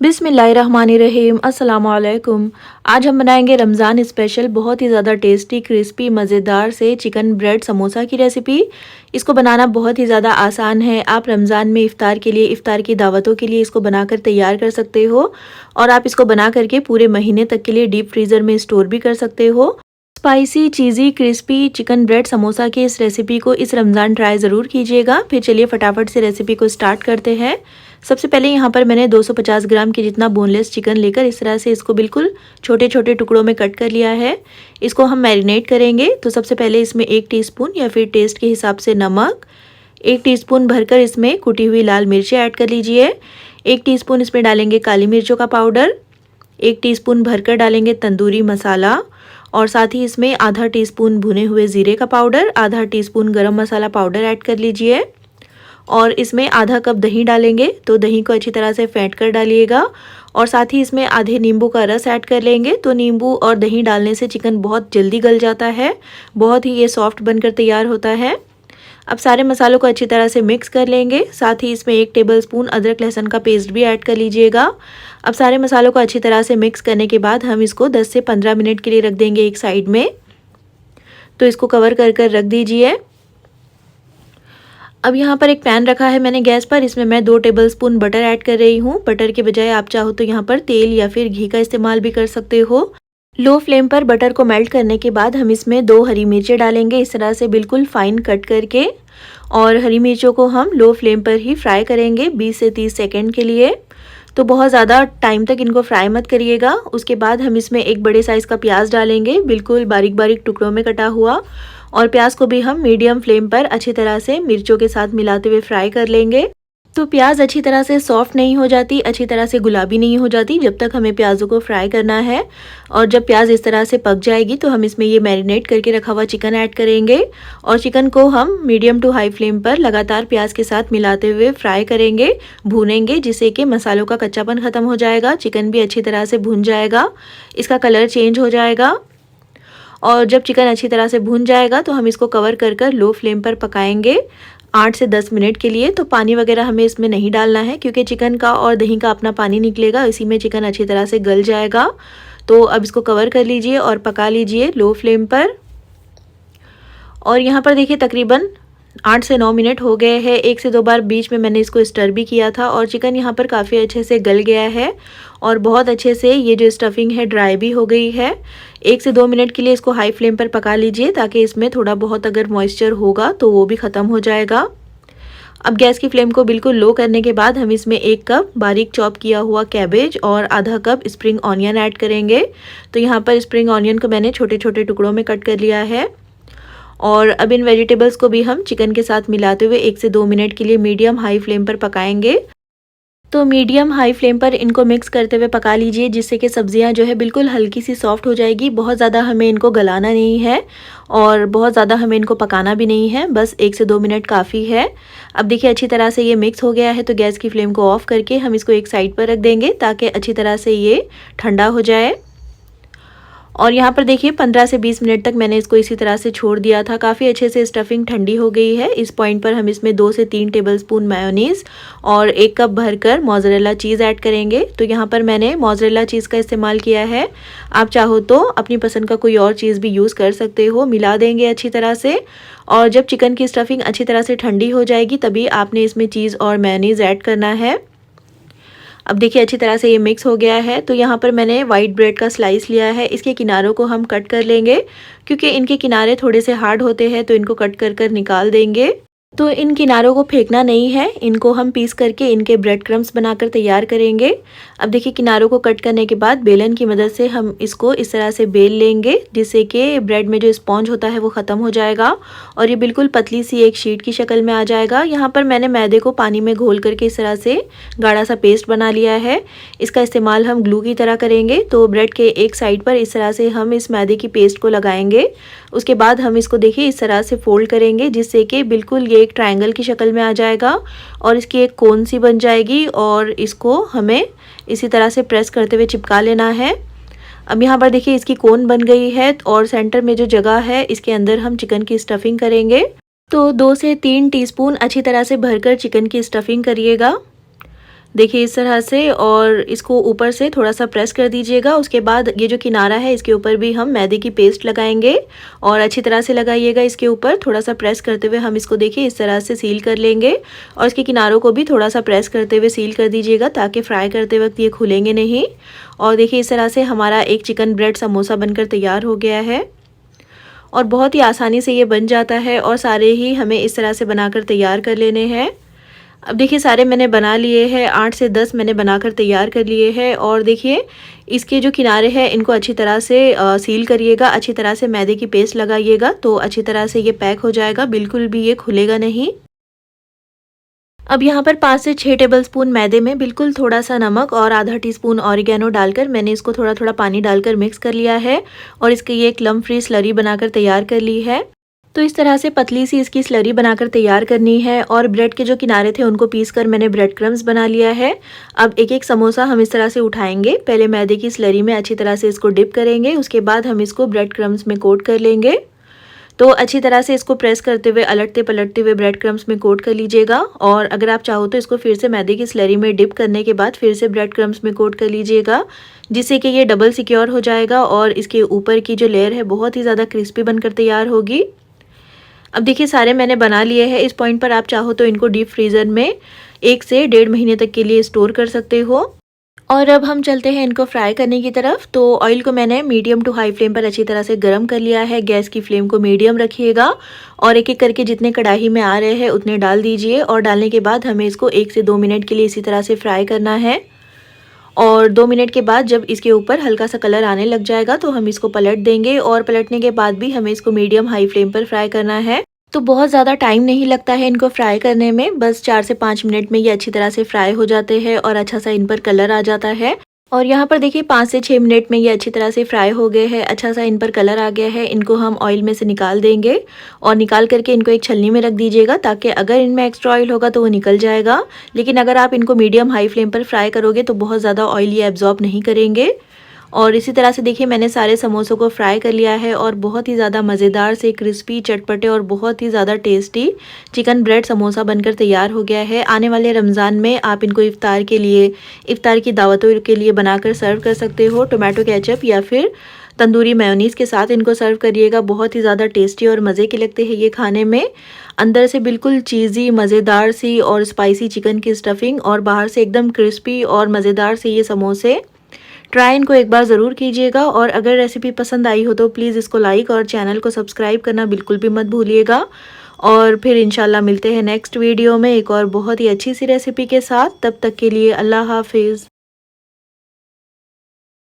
बिस्मिल्लाहिर्रहमानिर्रहीम अस्सलाम वालेकुम। आज हम बनाएंगे रमज़ान स्पेशल बहुत ही ज़्यादा टेस्टी क्रिस्पी मज़ेदार से चिकन ब्रेड समोसा की रेसिपी। इसको बनाना बहुत ही ज़्यादा आसान है। आप रमज़ान में इफ़्तार के लिए, इफ़्तार की दावतों के लिए इसको बनाकर तैयार कर सकते हो और आप इसको बना करके पूरे महीने तक के लिए डीप फ्रीज़र में स्टोर भी कर सकते हो। स्पाइसी चीज़ी क्रिस्पी चिकन ब्रेड समोसा की इस रेसिपी को इस रमज़ान ट्राई ज़रूर कीजिएगा। फिर चलिए फटाफट से रेसिपी को स्टार्ट करते हैं। सबसे पहले यहाँ पर मैंने 250 ग्राम के जितना बोनलेस चिकन लेकर इस तरह से इसको बिल्कुल छोटे छोटे टुकड़ों में कट कर लिया है। इसको हम मैरिनेट करेंगे। तो सबसे पहले इसमें 1 टीस्पून या फिर टेस्ट के हिसाब से नमक, 1 टीस्पून भरकर इसमें कुटी हुई लाल मिर्चें ऐड कर लीजिए। 1 टीस्पून इसमें डालेंगे काली मिर्चों का पाउडर, 1 टीस्पून भरकर डालेंगे तंदूरी मसाला और साथ ही इसमें आधा टीस्पून भुने हुए ज़ीरे का पाउडर, आधा टीस्पून गरम मसाला पाउडर ऐड कर लीजिए और इसमें आधा कप दही डालेंगे। तो दही को अच्छी तरह से फेंट कर डालिएगा और साथ ही इसमें आधे नींबू का रस ऐड कर लेंगे। तो नींबू और दही डालने से चिकन बहुत जल्दी गल जाता है, बहुत ही ये सॉफ्ट बनकर तैयार होता है। अब सारे मसालों को अच्छी तरह से मिक्स कर लेंगे। साथ ही इसमें 1 टेबलस्पून अदरक लहसुन का पेस्ट भी ऐड कर लीजिएगा। अब सारे मसालों को अच्छी तरह से मिक्स करने के बाद हम इसको 10 से 15 मिनट के लिए रख देंगे एक साइड में। तो इसको कवर कर रख दीजिए। अब यहाँ पर एक पैन रखा है मैंने गैस पर। इसमें मैं 2 टेबलस्पून बटर ऐड कर रही हूँ। बटर के बजाय आप चाहो तो यहाँ पर तेल या फिर घी का इस्तेमाल भी कर सकते हो। लो फ्लेम पर बटर को मेल्ट करने के बाद हम इसमें 2 हरी मिर्चें डालेंगे इस तरह से बिल्कुल फाइन कट करके, और हरी मिर्चों को हम लो फ्लेम पर ही फ्राई करेंगे 20 से 30 सेकेंड के लिए। तो बहुत ज़्यादा टाइम तक इनको फ्राई मत करिएगा। उसके बाद हम इसमें एक बड़े साइज़ का प्याज डालेंगे, बिल्कुल बारीक बारीक टुकड़ों में कटा हुआ, और प्याज को भी हम मीडियम फ्लेम पर अच्छी तरह से मिर्चों के साथ मिलाते हुए फ्राई कर लेंगे। तो प्याज अच्छी तरह से सॉफ्ट नहीं हो जाती, अच्छी तरह से गुलाबी नहीं हो जाती जब तक हमें प्याज़ों को फ्राई करना है। और जब प्याज इस तरह से पक जाएगी तो हम इसमें ये मैरिनेट करके रखा हुआ चिकन ऐड करेंगे और चिकन को हम मीडियम टू हाई फ्लेम पर लगातार प्याज के साथ मिलाते हुए फ्राई करेंगे, भूनेंगे, जिससे कि मसालों का कच्चापन ख़त्म हो जाएगा, चिकन भी अच्छी तरह से भुन जाएगा, इसका कलर चेंज हो जाएगा। और जब चिकन अच्छी तरह से भुन जाएगा तो हम इसको कवर कर लो फ्लेम पर पकाएंगे 8 से 10 मिनट के लिए। तो पानी वगैरह हमें इसमें नहीं डालना है क्योंकि चिकन का और दही का अपना पानी निकलेगा, इसी में चिकन अच्छी तरह से गल जाएगा। तो अब इसको कवर कर लीजिए और पका लीजिए लो फ्लेम पर। और यहाँ पर देखिए तकरीबन 8 से 9 मिनट हो गए हैं। 1 से 2 बार बीच में मैंने इसको स्टर भी किया था और चिकन यहाँ पर काफ़ी अच्छे से गल गया है और बहुत अच्छे से ये जो स्टफिंग है ड्राई भी हो गई है। 1 से 2 मिनट के लिए इसको हाई फ्लेम पर पका लीजिए ताकि इसमें थोड़ा बहुत अगर मॉइस्चर होगा तो वो भी ख़त्म हो जाएगा। अब गैस की फ्लेम को बिल्कुल लो करने के बाद हम इसमें 1 कप बारीक चॉप किया हुआ कैबेज और आधा कप स्प्रिंग ऑनियन ऐड करेंगे। तो यहाँ पर स्प्रिंग ऑनियन को मैंने छोटे छोटे टुकड़ों में कट कर लिया है और अब इन वेजिटेबल्स को भी हम चिकन के साथ मिलाते हुए 1 से 2 मिनट के लिए मीडियम हाई फ्लेम पर पकाएंगे। तो मीडियम हाई फ्लेम पर इनको मिक्स करते हुए पका लीजिए, जिससे कि सब्जियां जो है बिल्कुल हल्की सी सॉफ्ट हो जाएगी। बहुत ज़्यादा हमें इनको गलाना नहीं है और बहुत ज़्यादा हमें इनको पकाना भी नहीं है, बस 1 से 2 मिनट काफ़ी है। अब देखिए अच्छी तरह से ये मिक्स हो गया है। तो गैस की फ्लेम को ऑफ करके हम इसको एक साइड पर रख देंगे ताकि अच्छी तरह से ये ठंडा हो जाए। और यहाँ पर देखिए 15 से 20 मिनट तक मैंने इसको इसी तरह से छोड़ दिया था। काफ़ी अच्छे से स्टफिंग ठंडी हो गई है। इस पॉइंट पर हम इसमें 2 से 3 टेबलस्पून मायोनीज़ और 1 कप भरकर मोज़रेला चीज़ ऐड करेंगे। तो यहाँ पर मैंने मोज़रेला चीज़ का इस्तेमाल किया है। आप चाहो तो अपनी पसंद का कोई और चीज़ भी यूज़ कर सकते हो। मिला देंगे अच्छी तरह से और जब चिकन की स्टफिंग अच्छी तरह से ठंडी हो जाएगी तभी आपने इसमें चीज़ और मायोनीज़ ऐड करना है। अब देखिए अच्छी तरह से ये मिक्स हो गया है। तो यहाँ पर मैंने वाइट ब्रेड का स्लाइस लिया है। इसके किनारों को हम कट कर लेंगे क्योंकि इनके किनारे थोड़े से हार्ड होते हैं, तो इनको कट कर निकाल देंगे। तो इन किनारों को फेंकना नहीं है, इनको हम पीस करके इनके ब्रेड क्रम्स बनाकर तैयार करेंगे। अब देखिए किनारों को कट करने के बाद बेलन की मदद से हम इसको इस तरह से बेल लेंगे, जिससे कि ब्रेड में जो स्पॉन्ज होता है वो ख़त्म हो जाएगा और ये बिल्कुल पतली सी एक शीट की शक्ल में आ जाएगा। यहाँ पर मैंने मैदे को पानी में घोल करके इस तरह से गाढ़ा सा पेस्ट बना लिया है। इसका इस्तेमाल हम ग्लू की तरह करेंगे। तो ब्रेड के एक साइड पर इस तरह से हम इस मैदे की पेस्ट को लगाएंगे। उसके बाद हम इसको देखिए इस तरह से फोल्ड करेंगे, जिससे कि बिल्कुल ये एक ट्रायंगल की शक्ल में आ जाएगा और इसकी एक कोन सी बन जाएगी और इसको हमें इसी तरह से प्रेस करते हुए चिपका लेना है। अब यहाँ पर देखिए इसकी कोन बन गई है और सेंटर में जो जगह है इसके अंदर हम चिकन की स्टफिंग करेंगे। तो 2 से 3 टीस्पून अच्छी तरह से भरकर चिकन की स्टफिंग करिएगा। देखिए इस तरह से, और इसको ऊपर से थोड़ा सा प्रेस कर दीजिएगा। उसके बाद ये जो किनारा है इसके ऊपर भी हम मैदे की पेस्ट लगाएंगे और अच्छी तरह से लगाइएगा। इसके ऊपर थोड़ा सा प्रेस करते हुए हम इसको देखिए इस तरह से सील कर लेंगे और इसके किनारों को भी थोड़ा सा प्रेस करते हुए सील कर दीजिएगा ताकि फ्राई करते वक्त ये खुलेंगे नहीं। और देखिए इस तरह से हमारा एक चिकन ब्रेड समोसा बनकर तैयार हो गया है और बहुत ही आसानी से ये बन जाता है और सारे ही हमें इस तरह से बनाकर तैयार कर लेने हैं। अब देखिए सारे मैंने बना लिए हैं, 8 से 10 मैंने बनाकर तैयार कर लिए हैं। और देखिए इसके जो किनारे हैं इनको अच्छी तरह से सील करिएगा, अच्छी तरह से मैदे की पेस्ट लगाइएगा तो अच्छी तरह से ये पैक हो जाएगा, बिल्कुल भी ये खुलेगा नहीं। अब यहाँ पर 5 से 6 टेबलस्पून मैदे में बिल्कुल थोड़ा सा नमक और आधा टीस्पून ऑरिगेनो डालकर मैंने इसको थोड़ा थोड़ा पानी डालकर मिक्स कर लिया है और इसकी ये एक लम्प फ्री स्लरी बनाकर तैयार कर ली है। तो इस तरह से पतली सी इसकी स्लरी बनाकर तैयार करनी है। और ब्रेड के जो किनारे थे उनको पीस कर मैंने ब्रेड क्रम्स बना लिया है। अब एक एक समोसा हम इस तरह से उठाएंगे, पहले मैदे की स्लरी में अच्छी तरह से इसको डिप करेंगे, उसके बाद हम इसको ब्रेड क्रम्स में कोट कर लेंगे। तो अच्छी तरह से इसको प्रेस करते हुए अलटते पलटते हुए ब्रेड क्रम्स में कोट कर लीजिएगा। और अगर आप चाहो तो इसको फिर से मैदे की स्लरी में डिप करने के बाद फिर से ब्रेड क्रम्स में कोट कर लीजिएगा, जिससे कि ये डबल सिक्योर हो जाएगा और इसके ऊपर की जो लेयर है बहुत ही ज़्यादा क्रिस्पी बनकर तैयार होगी। अब देखिए सारे मैंने बना लिए हैं। इस पॉइंट पर आप चाहो तो इनको डीप फ्रीज़र में 1 से 1.5 महीने तक के लिए स्टोर कर सकते हो। और अब हम चलते हैं इनको फ्राई करने की तरफ। तो ऑयल को मैंने मीडियम टू हाई फ्लेम पर अच्छी तरह से गर्म कर लिया है। गैस की फ्लेम को मीडियम रखिएगा और एक एक करके जितने कढ़ाई में आ रहे हैं उतने डाल दीजिए। और डालने के बाद हमें इसको 1 से 2 मिनट के लिए इसी तरह से फ्राई करना है। और 2 मिनट के बाद जब इसके ऊपर हल्का सा कलर आने लग जाएगा तो हम इसको पलट देंगे और पलटने के बाद भी हमें इसको मीडियम हाई फ्लेम पर फ्राई करना है। तो बहुत ज़्यादा टाइम नहीं लगता है इनको फ्राई करने में, बस 4 से 5 मिनट में ये अच्छी तरह से फ्राई हो जाते हैं और अच्छा सा इन पर कलर आ जाता है। और यहाँ पर देखिए 5 से 6 मिनट में ये अच्छी तरह से फ्राई हो गए हैं, अच्छा सा इन पर कलर आ गया है। इनको हम ऑयल में से निकाल देंगे और निकाल करके इनको एक छलनी में रख दीजिएगा ताकि अगर इनमें एक्स्ट्रा ऑयल होगा तो वो निकल जाएगा। लेकिन अगर आप इनको मीडियम हाई फ्लेम पर फ्राई करोगे तो बहुत ज़्यादा ऑयल ये एब्जॉर्ब नहीं करेंगे। और इसी तरह से देखिए मैंने सारे समोसों को फ्राई कर लिया है और बहुत ही ज़्यादा मज़ेदार से क्रिस्पी चटपटे और बहुत ही ज़्यादा टेस्टी चिकन ब्रेड समोसा बनकर तैयार हो गया है। आने वाले रमज़ान में आप इनको इफ्तार की दावतों के लिए बनाकर सर्व कर सकते हो। टोमेटो केचप या फिर तंदूरी मेयोनीज़ के साथ इनको सर्व करिएगा, बहुत ही ज़्यादा टेस्टी और मज़े के लगते हैं ये खाने में। अंदर से बिल्कुल चीज़ी मज़ेदार सी और स्पाइसी चिकन की स्टफिंग और बाहर से एकदम क्रिस्पी और मज़ेदार से ये समोसे। ट्राई इनको एक बार ज़रूर कीजिएगा और अगर रेसिपी पसंद आई हो तो प्लीज़ इसको लाइक और चैनल को सब्सक्राइब करना बिल्कुल भी मत भूलिएगा। और फिर इंशाल्लाह मिलते हैं नेक्स्ट वीडियो में एक और बहुत ही अच्छी सी रेसिपी के साथ। तब तक के लिए अल्लाह हाफिज़।